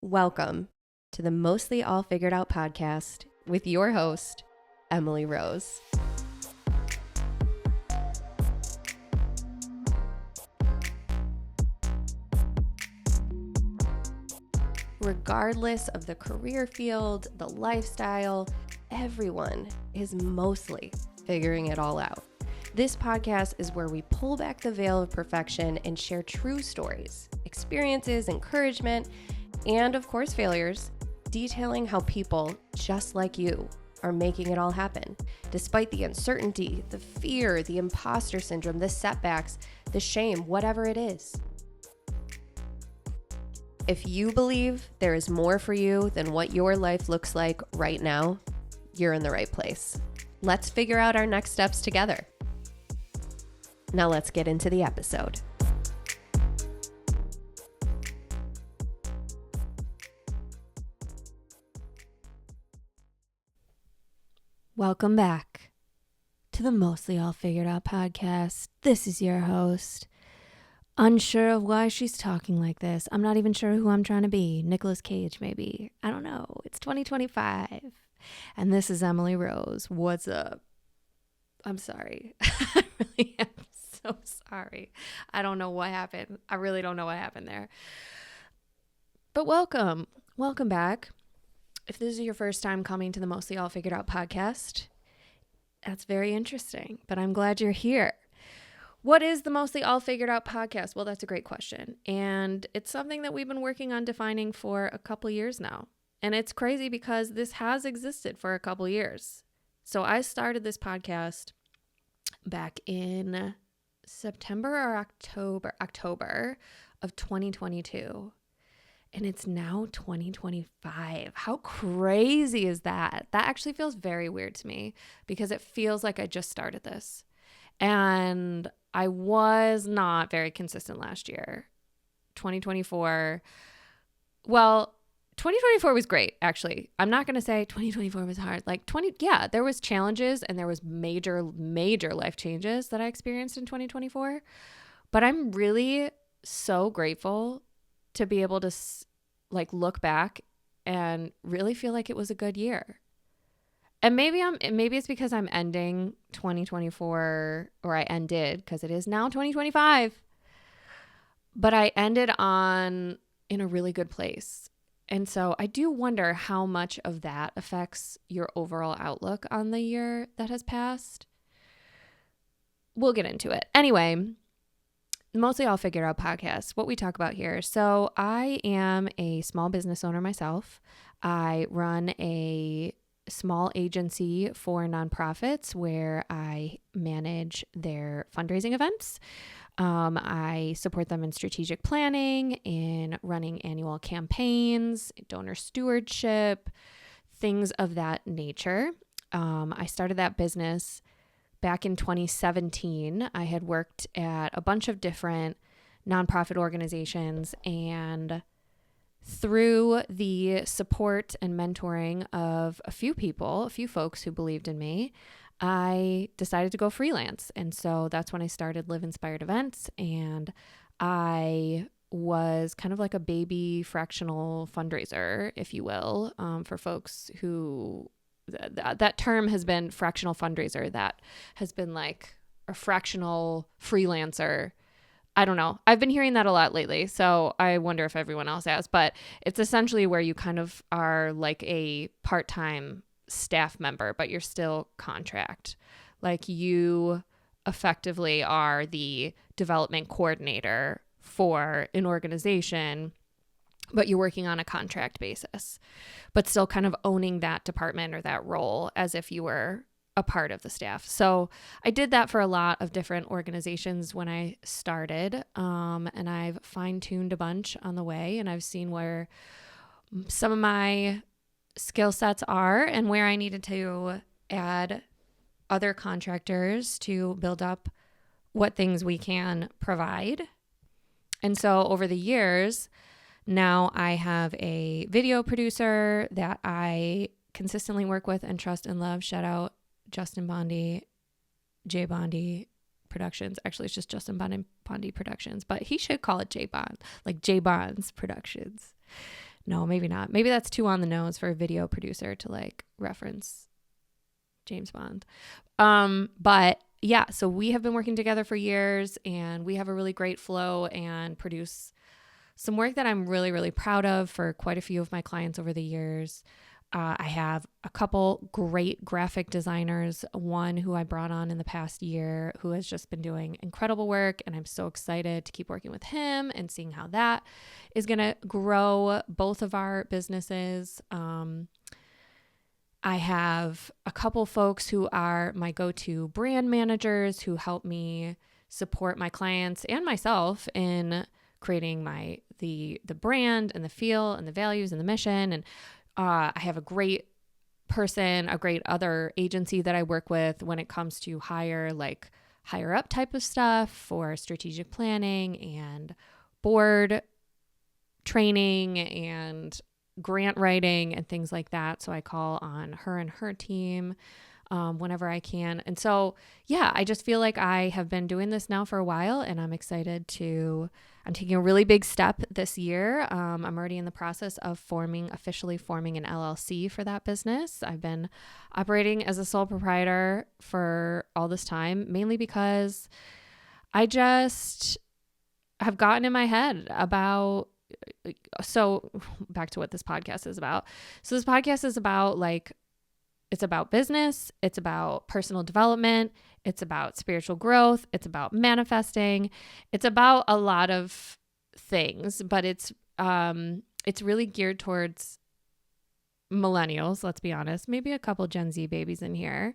Welcome to the Mostly All Figured Out podcast with your host, Emily Rose. Regardless of the career field, the lifestyle, everyone is mostly figuring it all out. This podcast is where we pull back the veil of perfection and share true stories, experiences, encouragement, and of course failures, detailing how people just like you are making it all happen, despite the uncertainty, the fear, the imposter syndrome, the setbacks, the shame, whatever it is. If you believe there is more for you than what your life looks like right now, you're in the right place. Let's figure out our next steps together. Now let's get into the episode. Welcome back to the Mostly All Figured Out podcast. This is your host. Unsure of why she's talking like this. I'm not even sure who I'm trying to be. Nicolas Cage, maybe. I don't know. It's 2025. And this is Emily Rose. What's up? I'm sorry. I really am so sorry. I don't know what happened. I really don't know what happened there. But welcome. Welcome back. If this is your first time coming to the Mostly All Figured Out podcast, that's very interesting. But I'm glad you're here. What is the Mostly All Figured Out podcast? Well, that's a great question. And it's something that we've been working on defining for a couple years now. And it's crazy because this has existed for a couple years. So I started this podcast back in September or October of 2022. And it's now 2025. How crazy is that? That actually feels very weird to me because it feels like I just started this. And I was not very consistent last year. 2024 was great, actually. I'm not going to say 2024 was hard. There was challenges and there was major life changes that I experienced in 2024. But I'm really so grateful to be able to look back and really feel like it was a good year. And maybe it's because I'm ending 2024, or I ended because it is now 2025. But I ended in a really good place. And so I do wonder how much of that affects your overall outlook on the year that has passed. We'll get into it. Anyway, Mostly All Figured Out podcast, what we talk about here. So I am a small business owner myself. I run a small agency for nonprofits where I manage their fundraising events. I support them in strategic planning, in running annual campaigns, donor stewardship, things of that nature. I started that business back in 2017. I had worked at a bunch of different nonprofit organizations, and through the support and mentoring of a few folks who believed in me, I decided to go freelance. And so that's when I started Live Inspired Events, and I was kind of like a baby fractional fundraiser, if you will, for folks who that term has been fractional fundraiser. That has been like a fractional freelancer. I don't know. I've been hearing that a lot lately, so I wonder if everyone else has, but it's essentially where you kind of are like a part-time staff member, but you're still contract. Like you effectively are the development coordinator for an organization, but you're working on a contract basis, but still kind of owning that department or that role as if you were a part of the staff. So I did that for a lot of different organizations when I started, and I've fine-tuned a bunch on the way, and I've seen where some of my skill sets are and where I needed to add other contractors to build up what things we can provide. And so over the years, now I have a video producer that I consistently work with and trust and love. Shout out Justin Bondi, J Bondi Productions. Actually, it's just Justin Bondi Productions, but he should call it J Bond, like J Bonds Productions. No, maybe not. Maybe that's too on the nose for a video producer to like reference James Bond. But yeah, so we have been working together for years and we have a really great flow and produce some work that I'm really, really proud of for quite a few of my clients over the years. I have a couple great graphic designers, one who I brought on in the past year who has just been doing incredible work, and I'm so excited to keep working with him and seeing how that is going to grow both of our businesses. I have a couple folks who are my go-to brand managers who help me support my clients and myself in creating the brand and the feel and the values and the mission. And I have a great other agency that I work with when it comes to higher up type of stuff for strategic planning and board training and grant writing and things like that. So I call on her and her team whenever I can. And so, yeah, I just feel like I have been doing this now for a while, and I'm excited I'm taking a really big step this year. I'm already in the process of officially forming an LLC for that business. I've been operating as a sole proprietor for all this time, mainly because I just have gotten in my head about, so back to what this podcast is about. So this podcast is about it's about business. It's about personal development. It's about spiritual growth. It's about manifesting. It's about a lot of things, but it's really geared towards millennials, let's be honest, maybe a couple Gen Z babies in here,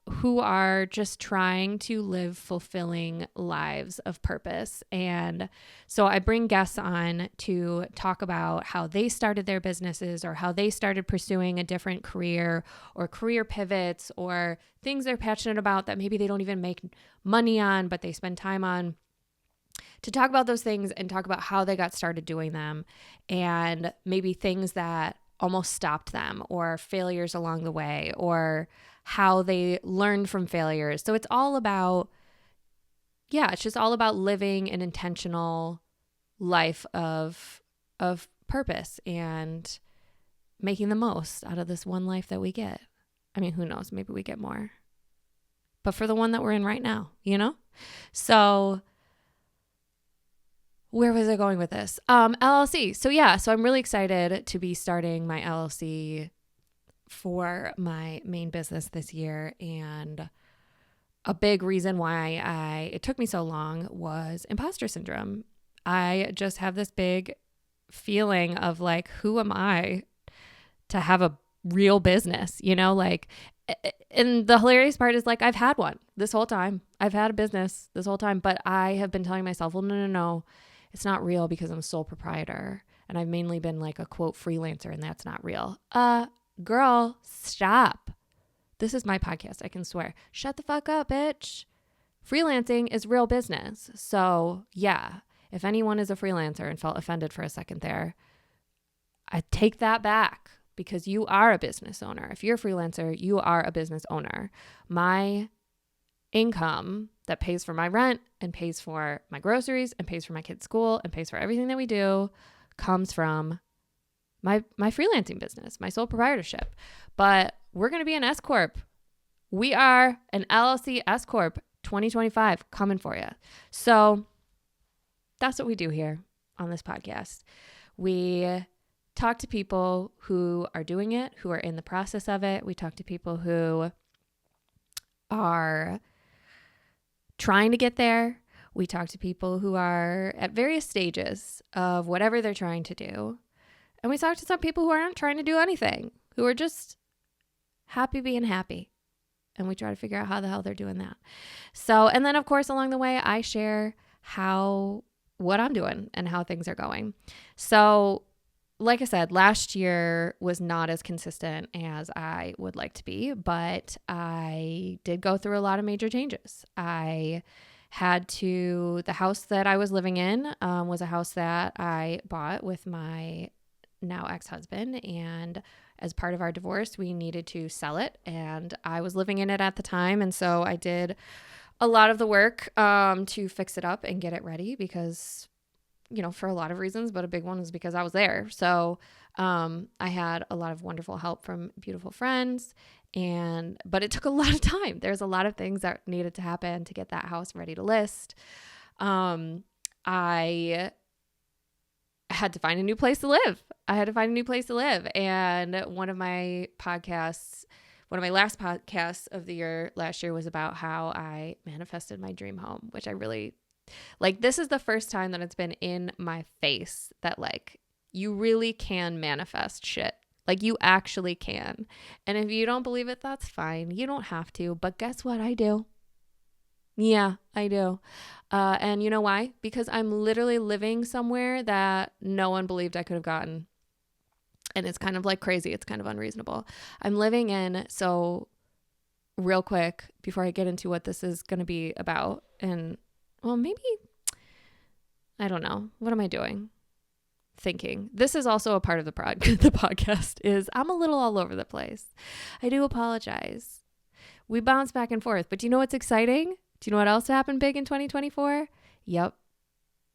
who are just trying to live fulfilling lives of purpose. And so I bring guests on to talk about how they started their businesses or how they started pursuing a different career or career pivots or things they're passionate about that maybe they don't even make money on, but they spend time on, to talk about those things and talk about how they got started doing them and maybe things that almost stopped them or failures along the way or how they learned from failures. So it's all about, it's just all about living an intentional life of purpose and making the most out of this one life that we get. I mean, who knows? Maybe we get more. But for the one that we're in right now, So where was I going with this? LLC. So I'm really excited to be starting my LLC for my main business this year. And a big reason why it took me so long was imposter syndrome. I just have this big feeling of who am I to have a real business, and the hilarious part is I've had one this whole time. I've had a business this whole time, but I have been telling myself, well, no, it's not real because I'm a sole proprietor. And I've mainly been a quote freelancer, and that's not real. Girl, stop. This is my podcast. I can swear. Shut the fuck up, bitch. Freelancing is real business. So yeah, if anyone is a freelancer and felt offended for a second there, I take that back because you are a business owner. If you're a freelancer, you are a business owner. My income that pays for my rent and pays for my groceries and pays for my kids' school and pays for everything that we do comes from my freelancing business, my sole proprietorship. But we're going to be an S Corp. We are an LLC S Corp 2025 coming for you. So that's what we do here on this podcast. We talk to people who are doing it, who are in the process of it. We talk to people who are trying to get there. We talk to people who are at various stages of whatever they're trying to do. And we talk to some people who aren't trying to do anything, who are just happy being happy. And we try to figure out how the hell they're doing that. So, and then of course, along the way, I share what I'm doing and how things are going. So, like I said, last year was not as consistent as I would like to be, but I did go through a lot of major changes. The house that I was living in was a house that I bought with my now ex-husband, and as part of our divorce, we needed to sell it, and I was living in it at the time, and so I did a lot of the work to fix it up and get it ready because for a lot of reasons, but a big one was because I was there. So I had a lot of wonderful help from beautiful friends, but it took a lot of time. There's a lot of things that needed to happen to get that house ready to list. I had to find a new place to live. And one of my last podcasts of the year last year was about how I manifested my dream home, which I really like. This is the first time that it's been in my face that like you really can manifest shit. Like you actually can. And if you don't believe it, that's fine. You don't have to. But guess what? I do. Yeah, I do. And you know why? Because I'm literally living somewhere that no one believed I could have gotten. And it's kind of like crazy. It's kind of unreasonable. I'm living in, so real quick, before I get into what this is going to be about, and well, maybe, I don't know. What am I doing? Thinking. This is also a part of the podcast is I'm a little all over the place. I do apologize. We bounce back and forth. But do you know what's exciting? Do you know what else happened big in 2024? Yep.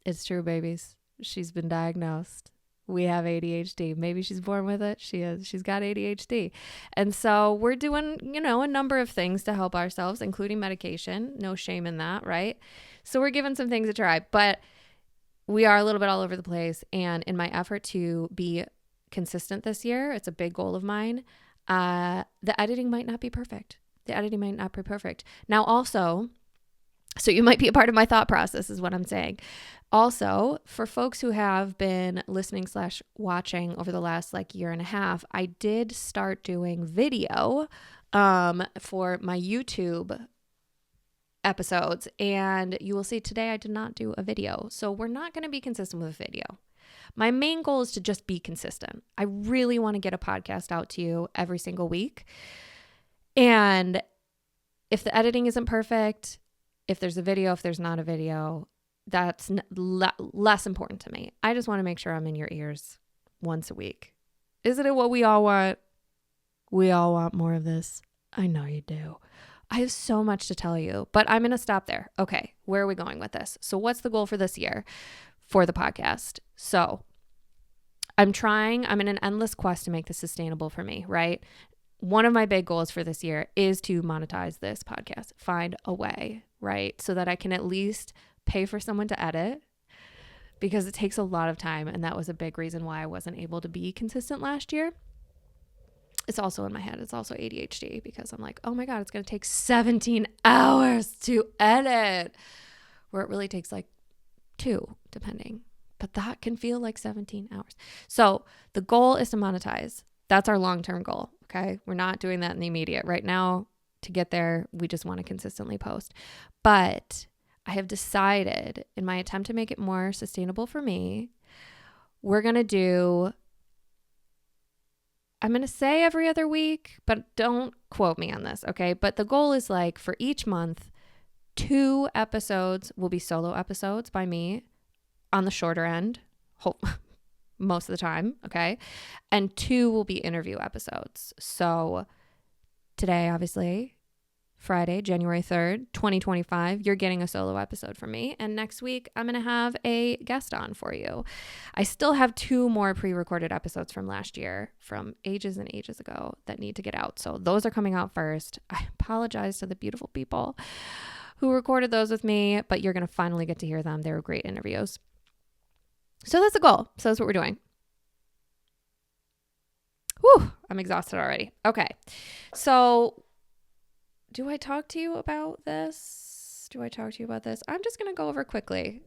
It's true, babies. She's been diagnosed. We have ADHD. Maybe she's born with it. She is. She's got ADHD. And so we're doing, a number of things to help ourselves, including medication. No shame in that, right? So we're giving some things a try. But we are a little bit all over the place. And in my effort to be consistent this year, it's a big goal of mine. The editing might not be perfect. Now also, so you might be a part of my thought process is what I'm saying. Also, for folks who have been listening / watching over the last year and a half, I did start doing video for my YouTube episodes. And you will see today I did not do a video. So we're not going to be consistent with a video. My main goal is to just be consistent. I really want to get a podcast out to you every single week. And if the editing isn't perfect, if there's a video, if there's not a video, that's less important to me. I just want to make sure I'm in your ears once a week. Isn't it what we all want? We all want more of this. I know you do. I have so much to tell you, but I'm going to stop there. Okay, where are we going with this? So what's the goal for this year for the podcast? So I'm in an endless quest to make this sustainable for me, right? One of my big goals for this year is to monetize this podcast, find a way, right? So that I can at least pay for someone to edit, because it takes a lot of time. And that was a big reason why I wasn't able to be consistent last year. It's also in my head. It's also ADHD, because I'm like, oh my God, it's going to take 17 hours to edit, where it really takes 2, depending. But that can feel like 17 hours. So the goal is to monetize. That's our long-term goal. Okay. We're not doing that in the immediate right now. To get there, we just want to consistently post. But I have decided, in my attempt to make it more sustainable for me, I'm going to say every other week, but don't quote me on this. Okay. But the goal is for each month, 2 episodes will be solo episodes by me on the shorter end. Most of the time, okay? And 2 will be interview episodes. So today, obviously, Friday, January 3rd, 2025, you're getting a solo episode from me. And next week, I'm going to have a guest on for you. I still have 2 more pre-recorded episodes from last year, from ages and ages ago, that need to get out. So those are coming out first. I apologize to the beautiful people who recorded those with me, but you're going to finally get to hear them. They were great interviews. So that's the goal. So that's what we're doing. Whew, I'm exhausted already. Okay. So do I talk to you about this? I'm just going to go over quickly,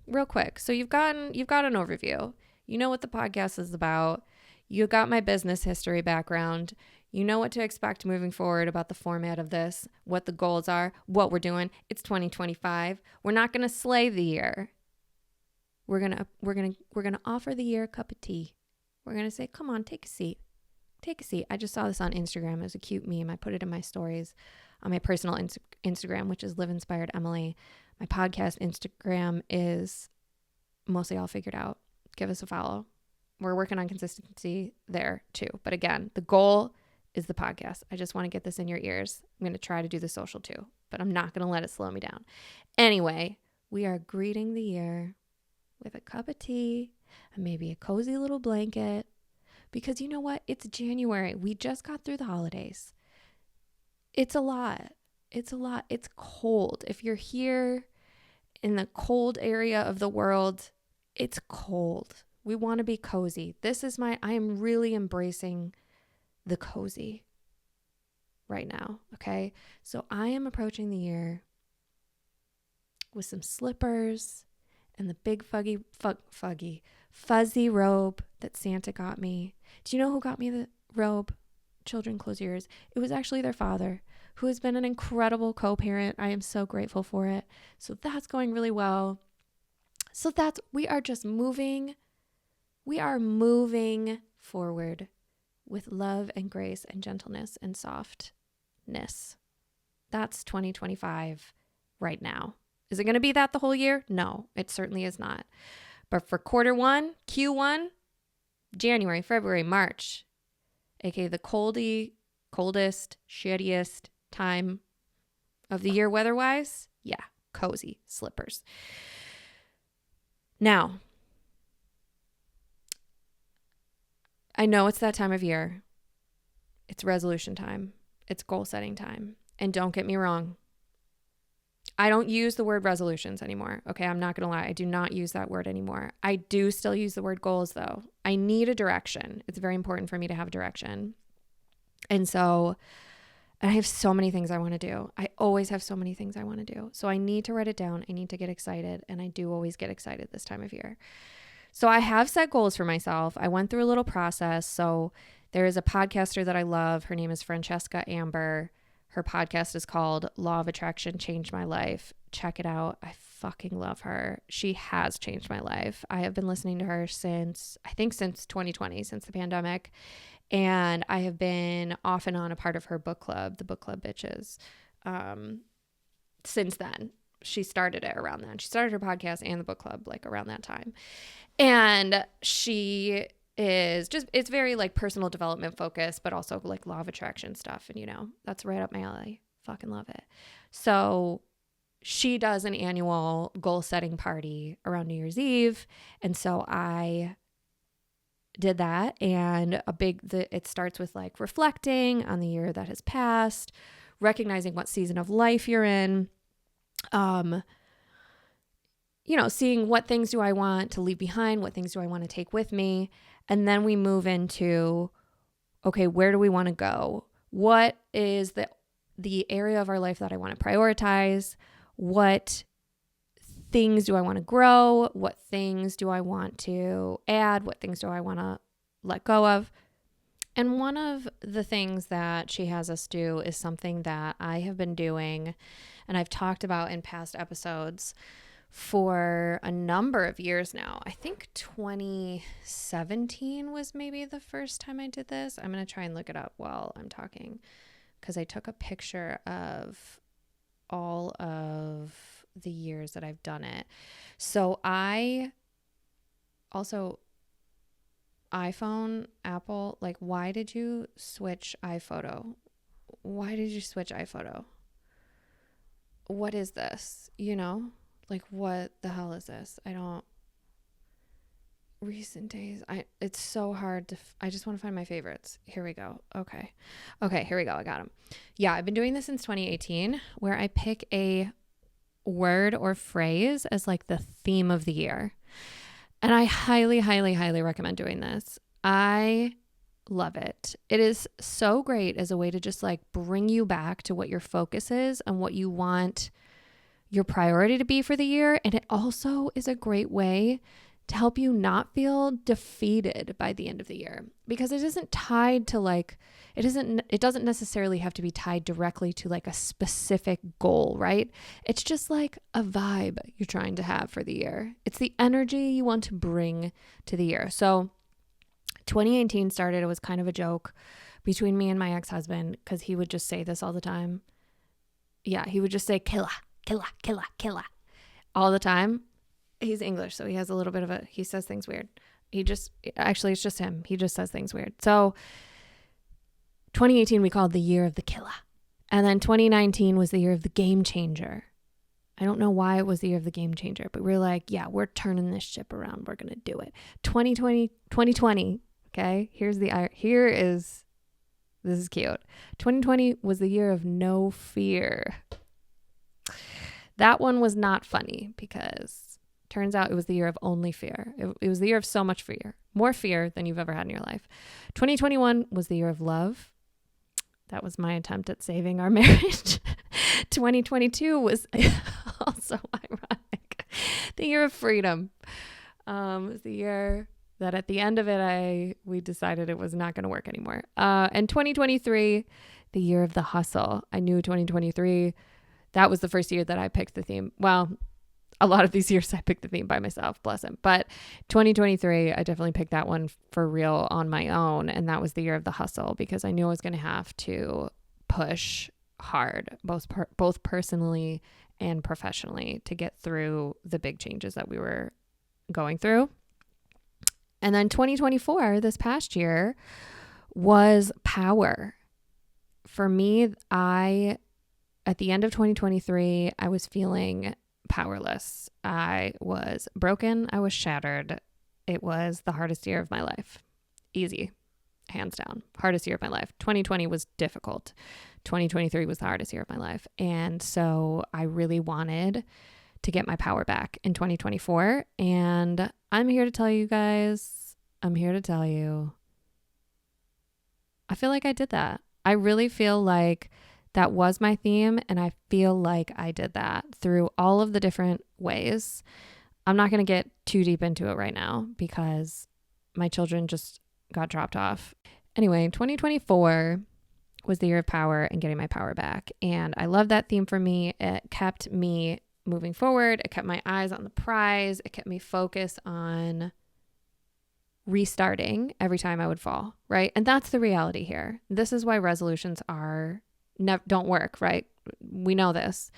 real quick. So you've got an overview. You know what the podcast is about. You got my business history background. You know what to expect moving forward about the format of this, what the goals are, what we're doing. It's 2025. We're not going to slay the year. We're gonna offer the year a cup of tea. We're gonna say, come on, take a seat. I just saw this on Instagram. It was a cute meme. I put it in my stories on my personal Instagram, which is Live Inspired Emily. My podcast Instagram is mostly all figured out. Give us a follow. We're working on consistency there too. But again, the goal is the podcast. I just want to get this in your ears. I'm gonna try to do the social too, but I'm not gonna let it slow me down. Anyway, we are greeting the year with a cup of tea and maybe a cozy little blanket. Because you know what? It's January. We just got through the holidays. It's a lot. It's a lot. It's cold. If you're here in the cold area of the world, it's cold. We want to be cozy. I am really embracing the cozy right now. Okay. So I am approaching the year with some slippers and the big fuzzy robe that Santa got me. Do you know who got me the robe? Children, close your ears. It was actually their father, who has been an incredible co-parent. I am so grateful for it. So that's going really well. So we are moving forward with love and grace and gentleness and softness. That's 2025 right now. Is it going to be that the whole year? No, it certainly is not. But for quarter one, Q1, January, February, March, aka the coldest, shittiest time of the year weather-wise, yeah, cozy slippers. Now, I know it's that time of year. It's resolution time. It's goal-setting time. And don't get me wrong, I don't use the word resolutions anymore. Okay, I'm not going to lie. I do not use that word anymore. I do still use the word goals, though. I need a direction. It's very important for me to have a direction. And I have so many things I want to do. I always have so many things I want to do. So I need to write it down. I need to get excited. And I do always get excited this time of year. So I have set goals for myself. I went through a little process. So there is a podcaster that I love. Her name is Francesca Amber. Her podcast is called Law of Attraction Changed My Life. Check it out. I fucking love her. She has changed my life. I have been listening to her since 2020, since the pandemic. And I have been off and on a part of her book club, the Book Club Bitches, since then. She started it around then. She started her podcast and the book club like around that time. And she is it's very like personal development focused, but also like law of attraction stuff. And that's right up my alley. Fucking love it. So she does an annual goal setting party around New Year's Eve. And so I did that, and it starts with like reflecting on the year that has passed, recognizing what season of life you're in, seeing what things do I want to leave behind, what things do I want to take with me. And then we move into, okay, where do we want to go? What is the area of our life that I want to prioritize? What things do I want to grow? What things do I want to add? What things do I want to let go of? And one of the things that she has us do is something that I have been doing and I've talked about in past episodes for a number of years now. I think 2017 was maybe the first time I did this. I'm going to try and look it up while I'm talking because I took a picture of all of the years that I've done it. So I also iPhone, Apple, like why did you switch iPhoto? Why did you switch iPhoto? What is this? Like what the hell is this? Recent days. It's so hard I just want to find my favorites. Here we go. Okay, here we go. I got them. Yeah, I've been doing this since 2018 where I pick a word or phrase as like the theme of the year. And I highly, highly, highly recommend doing this. I love it. It is so great as a way to just like bring you back to what your focus is and what you want your priority to be for the year. And it also is a great way to help you not feel defeated by the end of the year, because it isn't tied to like, it doesn't necessarily have to be tied directly to like a specific goal, right? It's just like a vibe you're trying to have for the year. It's the energy you want to bring to the year. So 2018 started, it was kind of a joke between me and my ex-husband because he would just say this all the time. Yeah, he would just say killa, killa, killa, killa all the time. He's English, so he has a little bit of he says things weird. It's just him. He just says things weird. So 2018 we called the year of the killa. And then 2019 was the year of the game changer. I don't know why it was the year of the game changer, but we're like, yeah, we're turning this ship around. We're going to do it. 2020. Okay. This is cute. 2020 was the year of no fear. That one was not funny because turns out it was the year of only fear. It was the year of so much fear, more fear than you've ever had in your life. 2021 was the year of love. That was my attempt at saving our marriage. 2022 was also ironic. The year of freedom. It was the year that at the end of it, we decided it was not going to work anymore. And 2023, the year of the hustle. I knew 2023, that was the first year that I picked the theme. Well, a lot of these years I picked the theme by myself, bless him. But 2023, I definitely picked that one for real on my own. And that was the year of the hustle because I knew I was going to have to push hard, both personally and professionally, to get through the big changes that we were going through. And then 2024, this past year, was power. For me, at the end of 2023, I was feeling powerless. I was broken. I was shattered. It was the hardest year of my life. Easy, hands down. Hardest year of my life. 2020 was difficult. 2023 was the hardest year of my life. And so I really wanted to get my power back in 2024. And I'm here to tell you guys, I feel like I did that. I really feel like that was my theme, and I feel like I did that through all of the different ways. I'm not going to get too deep into it right now because my children just got dropped off. Anyway, 2024 was the year of power and getting my power back. And I love that theme for me. It kept me moving forward. It kept my eyes on the prize. It kept me focused on restarting every time I would fall, right? And that's the reality here. This is why resolutions don't work, right? We know this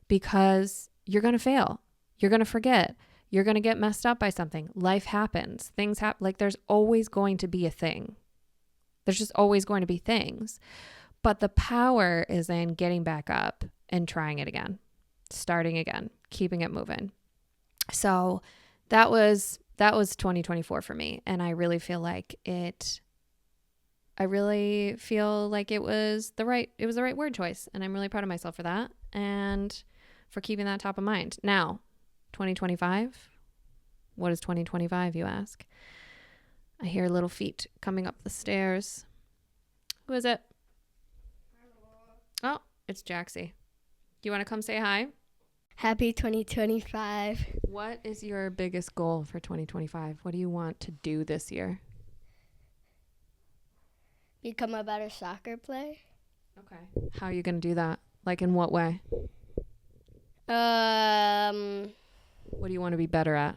because you're going to fail. You're going to forget. You're going to get messed up by something. Life happens. Things happen. Like there's always going to be a thing. There's just always going to be things. But the power is in getting back up and trying it again, starting again, keeping it moving. So that was 2024 for me. And I really feel like it was the right word choice. And I'm really proud of myself for that and for keeping that top of mind. Now, 2025, what is 2025, you ask? I hear little feet coming up the stairs. Who is it? Oh, it's Jaxie. Do you want to come say hi? Happy 2025. What is your biggest goal for 2025? What do you want to do this year? Become a better soccer player. Okay. How are you going to do that? Like in what way? What do you want to be better at?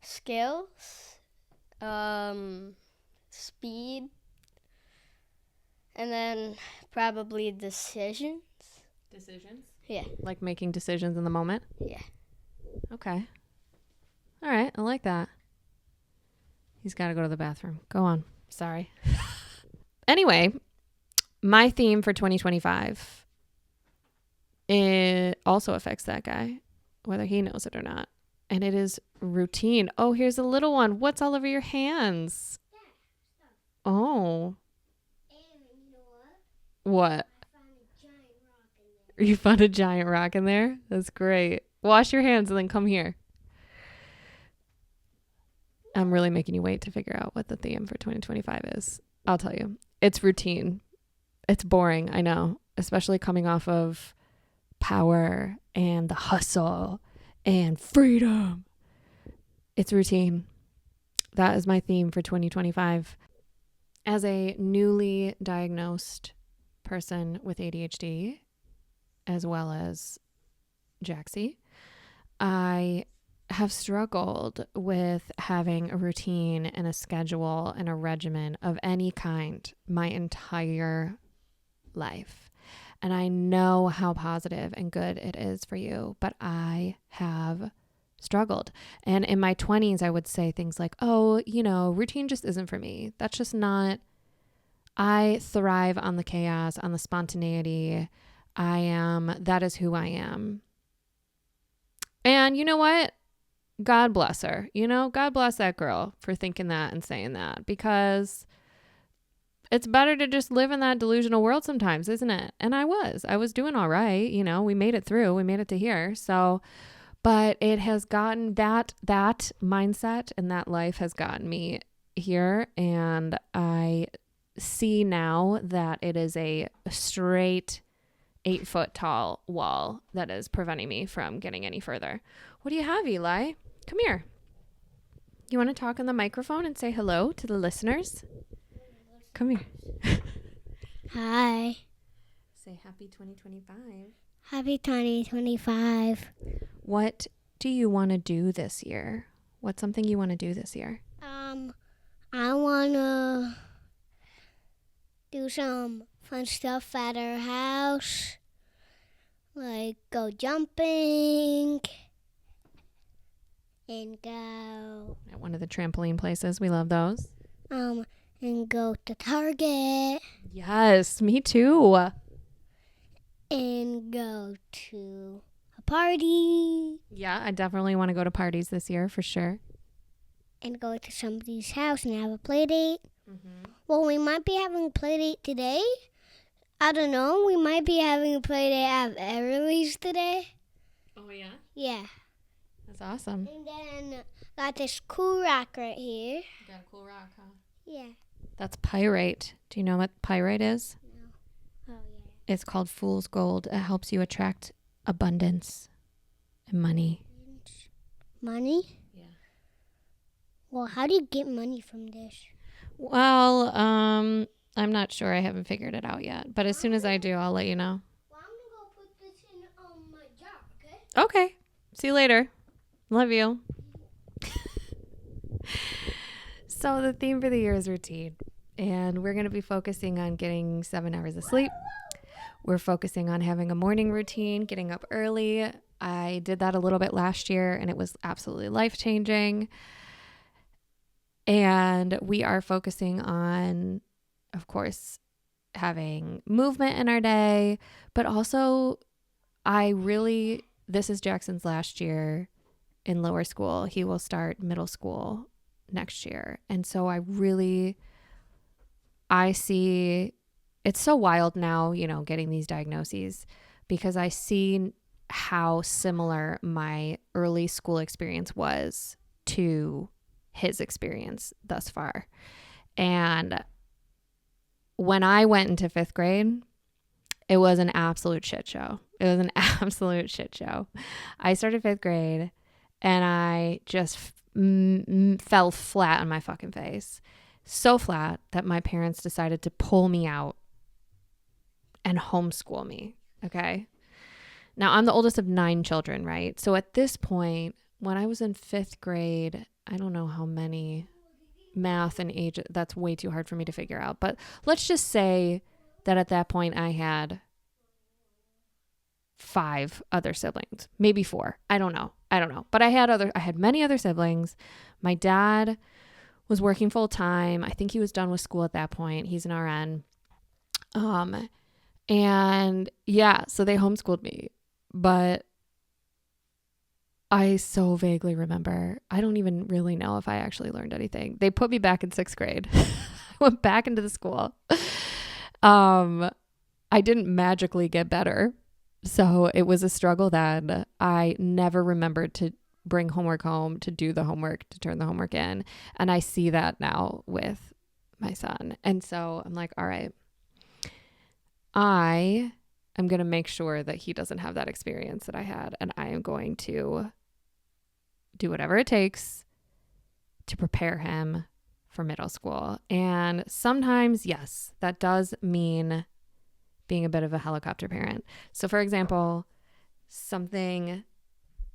Skills, speed, and then probably decisions. Decisions? Yeah. Like making decisions in the moment? Yeah. Okay. All right. I like that. He's got to go to the bathroom. Go on. Sorry. Anyway, my theme for 2025, it also affects that guy, whether he knows it or not. And it is routine. Oh, here's a little one. What's all over your hands? Oh. And you know what? What? You found a giant rock in there? That's great. Wash your hands and then come here. I'm really making you wait to figure out what the theme for 2025 is. I'll tell you. It's routine. It's boring, I know, especially coming off of power and the hustle and freedom. It's routine. That is my theme for 2025. As a newly diagnosed person with ADHD, as well as Jaxie, I have struggled with having a routine and a schedule and a regimen of any kind my entire life. And I know how positive and good it is for you, but I have struggled. And in my 20s, I would say things like, oh, routine just isn't for me. That's just not, I thrive on the chaos, on the spontaneity. That is who I am. And you know what? God bless her. God bless that girl for thinking that and saying that, because it's better to just live in that delusional world sometimes, isn't it? And I was doing all right. We made it through. We made it to here. So, but it has gotten that mindset and that life has gotten me here. And I see now that it is a straight 8-foot tall wall that is preventing me from getting any further. What do you have, Eli? Come here. You want to talk on the microphone and say hello to the listeners? Come here. Hi. Say happy 2025. Happy 2025. What do you want to do this year? What's something you want to do this year? I want to do some fun stuff at our house. Like go jumping and go At one of the trampoline places. We love those. and go to Target Yes, me too. and go to a party Yeah, I definitely want to go to parties this year for sure. and go to somebody's house and have a play date. Mm-hmm. Well, we might be having a play date today. I don't know. We might be having a play date at Everly's today. Oh, yeah? Yeah. That's awesome. And then got this cool rock right here. You got a cool rock, huh? Yeah. That's pyrite. Do you know what pyrite is? No. Oh, yeah. It's called fool's gold. It helps you attract abundance and money. Money? Yeah. Well, how do you get money from this? Well, I'm not sure. I haven't figured it out yet. But as soon as I do, I'll let you know. Well, I'm going to go put this in my jar, okay? Okay. See you later. Love you. So the theme for the year is routine. And we're going to be focusing on getting 7 hours of sleep. We're focusing on having a morning routine, getting up early. I did that a little bit last year, and it was absolutely life-changing. And we are focusing on, of course, having movement in our day, but also this is Jackson's last year in lower school. He will start middle school next year. And so I see it's so wild now, getting these diagnoses, because I see how similar my early school experience was to his experience thus far. And when I went into 5th grade, it was an absolute shit show. I started 5th grade and I just fell flat on my fucking face. So flat that my parents decided to pull me out and homeschool me. Okay. Now I'm the oldest of 9 children, right? So at this point, when I was in 5th grade, I don't know how many math and age, that's way too hard for me to figure out. But let's just say that at that point I had 5 other siblings, maybe 4. I don't know. But I had many other siblings. My dad was working full time. I think he was done with school at that point. He's an RN. And yeah, so they homeschooled me, but I so vaguely remember, I don't even really know if I actually learned anything. They put me back in 6th grade. I went back into the school. I didn't magically get better. So it was a struggle then. I never remembered to bring homework home, to do the homework, to turn the homework in. And I see that now with my son. And so I'm like, all right, I am going to make sure that he doesn't have that experience that I had. And I am going to do whatever it takes to prepare him for middle school. And sometimes, yes, that does mean being a bit of a helicopter parent. So for example, something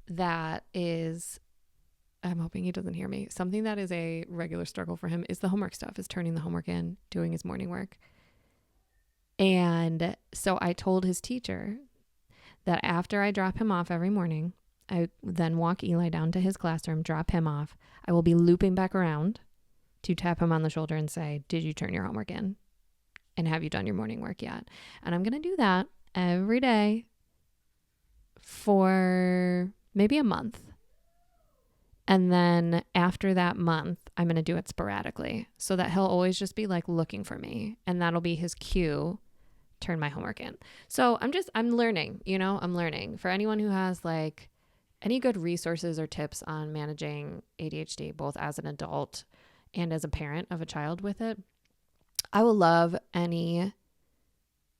that is, I'm hoping he doesn't hear me, something that is a regular struggle for him is the homework stuff, is turning the homework in, doing his morning work. And so I told his teacher that after I drop him off every morning, I then walk Eli down to his classroom, drop him off. I will be looping back around to tap him on the shoulder and say, did you turn your homework in? And have you done your morning work yet? And I'm going to do that every day for maybe a month. And then after that month, I'm going to do it sporadically so that he'll always just be like looking for me. And that'll be his cue, turn my homework in. So I'm learning, I'm learning. For anyone who has like any good resources or tips on managing ADHD, both as an adult and as a parent of a child with it, I will love any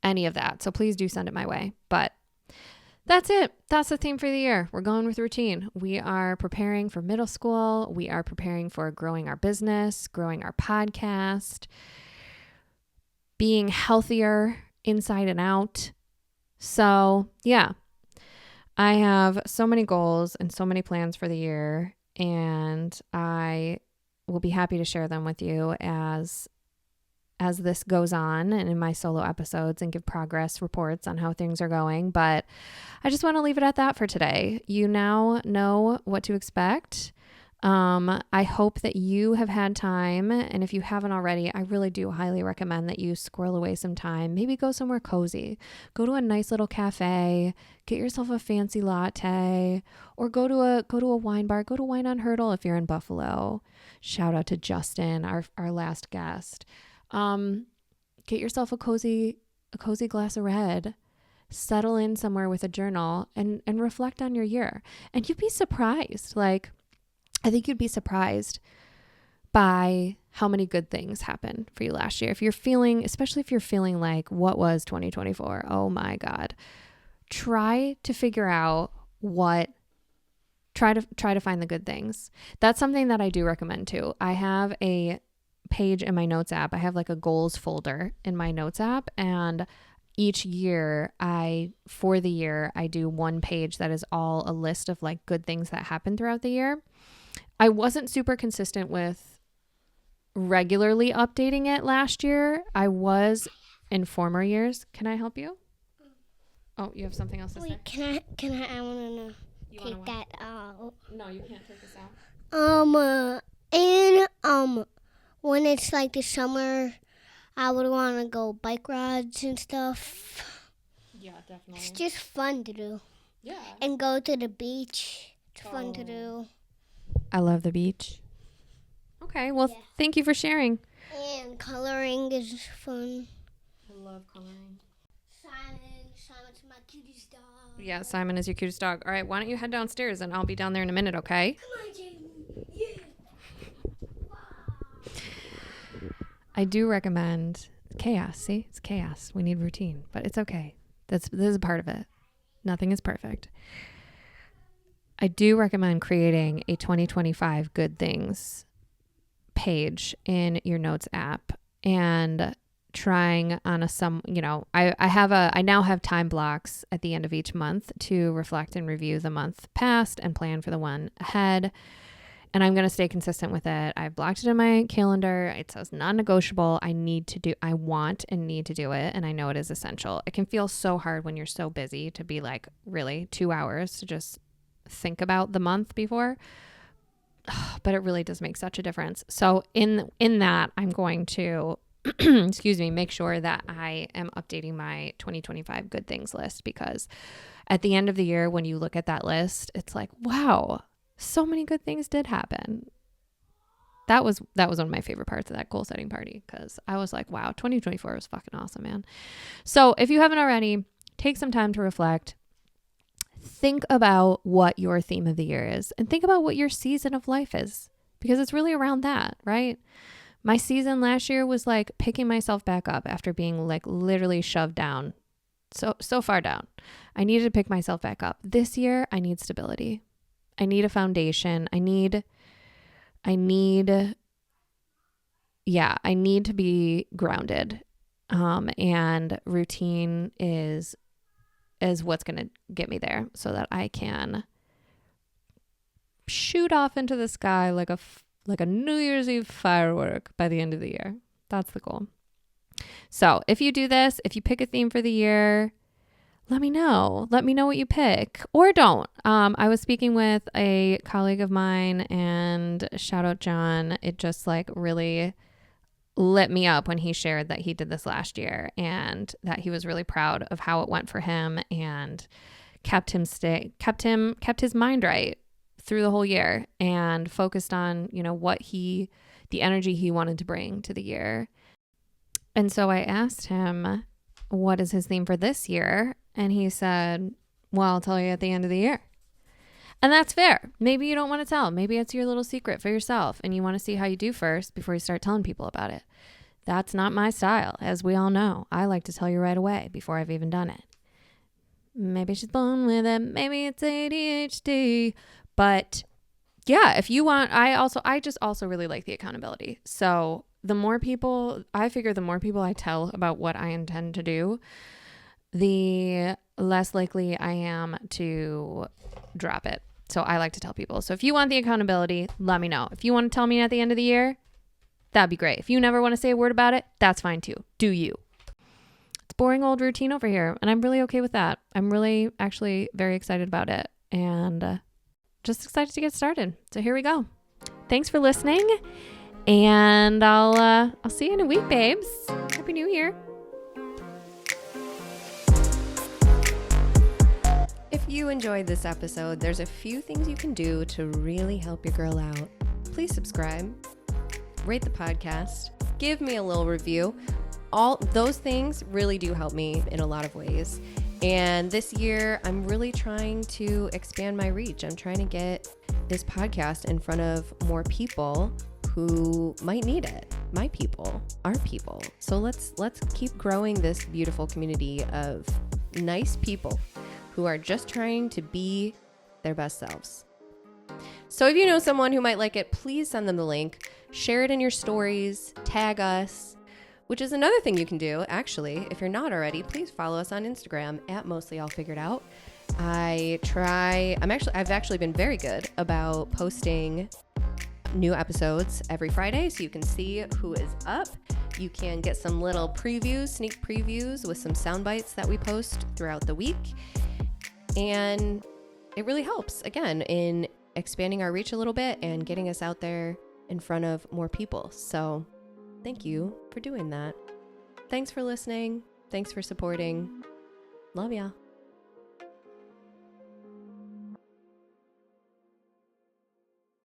of that. So please do send it my way. But that's it. That's the theme for the year. We're going with routine. We are preparing for middle school. We are preparing for growing our business, growing our podcast, being healthier inside and out. So yeah, I have so many goals and so many plans for the year, and I will be happy to share them with you as this goes on and in my solo episodes and give progress reports on how things are going. But I just want to leave it at that for today. You now know what to expect. I hope that you have had time. And if you haven't already, I really do highly recommend that you squirrel away some time. Maybe go somewhere cozy. Go to a nice little cafe, get yourself a fancy latte, or go to a wine bar. Go to Wine on Hurdle if you're in Buffalo. Shout out to Justin, our last guest. Get yourself a cozy glass of red, settle in somewhere with a journal and reflect on your year. And you'd be surprised. Like, I think you'd be surprised by how many good things happened for you last year. Especially if you're feeling like, what was 2024? Oh my God. Try to figure out try to find the good things. That's something that I do recommend too. I have a page in my notes app. I have like a goals folder in my notes app, and each year for the year I do one page that is all a list of like good things that happened throughout the year. I wasn't super consistent with regularly updating it last year. I was in former years. Can I help you? Oh, you have something else to say? Can I want to take that out. No, you can't take this out. When it's like the summer, I would want to go bike rides and stuff. Yeah, definitely. It's just fun to do. Yeah. And go to the beach. It's fun to do. I love the beach. Okay, well, Thank you for sharing. And coloring is fun. I love coloring. Simon's my cutest dog. Yeah, Simon is your cutest dog. All right, why don't you head downstairs and I'll be down there in a minute, okay? Come on, Jaden. Yeah. I do recommend chaos. See, it's chaos. We need routine, but it's okay. This is a part of it. Nothing is perfect. I do recommend creating a 2025 good things page in your notes app and trying on I now have time blocks at the end of each month to reflect and review the month past and plan for the one ahead. And I'm going to stay consistent with it. I've blocked it in my calendar. It says non-negotiable. I want and need to do it. And I know it is essential. It can feel so hard when you're so busy to be like, really 2 hours to just think about the month before. But it really does make such a difference. So in that, I'm going to, make sure that I am updating my 2025 good things list, because at the end of the year, when you look at that list, it's like, wow, so many good things did happen. That was one of my favorite parts of that goal setting party, because I was like, wow, 2024 was fucking awesome, man. So if you haven't already, take some time to reflect. Think about what your theme of the year is, and think about what your season of life is, because it's really around that, right? My season last year was like picking myself back up after being like literally shoved down so far down. I needed to pick myself back up. This year, I need stability. I need a foundation. I need to be grounded. And routine is what's going to get me there, so that I can shoot off into the sky like a New Year's Eve firework by the end of the year. That's the goal. So if you do this, if you pick a theme for the year, let me know. Let me know what you pick, or don't. I was speaking with a colleague of mine, and shout out John. It just like really lit me up when he shared that he did this last year and that he was really proud of how it went for him and kept his mind right through the whole year and focused on, the energy he wanted to bring to the year. And so I asked him, what is his theme for this year? And he said, well, I'll tell you at the end of the year. And that's fair. Maybe you don't want to tell. Maybe it's your little secret for yourself and you want to see how you do first before you start telling people about it. That's not my style, as we all know. I like to tell you right away before I've even done it. Maybe she's born with it. Maybe it's ADHD. But yeah, if you want, I just also really like the accountability. So the more people I tell about what I intend to do, the less likely I am to drop it. So I like to tell people. So if you want the accountability, let me know. If you want to tell me at the end of the year, that'd be great. If you never want to say a word about it, that's fine too. Do you? It's boring old routine over here, and I'm really okay with that. I'm really actually very excited about it and just excited to get started. So here we go. Thanks for listening, and I'll see you in a week, babes. Happy New Year. If you enjoyed this episode, there's a few things you can do to really help your girl out. Please subscribe, rate the podcast, give me a little review. All those things really do help me in a lot of ways. And this year, I'm really trying to expand my reach. I'm trying to get this podcast in front of more people who might need it. My people, our people. So let's keep growing this beautiful community of nice people who are just trying to be their best selves. So if you know someone who might like it, please send them the link, share it in your stories, tag us, which is another thing you can do. Actually, if you're not already, please follow us on Instagram at Mostly All Figured Out. I've actually been very good about posting new episodes every Friday, so you can see who is up. You can get some little sneak previews with some sound bites that we post throughout the week. And it really helps, again, in expanding our reach a little bit and getting us out there in front of more people. So thank you for doing that. Thanks for listening. Thanks for supporting. Love ya.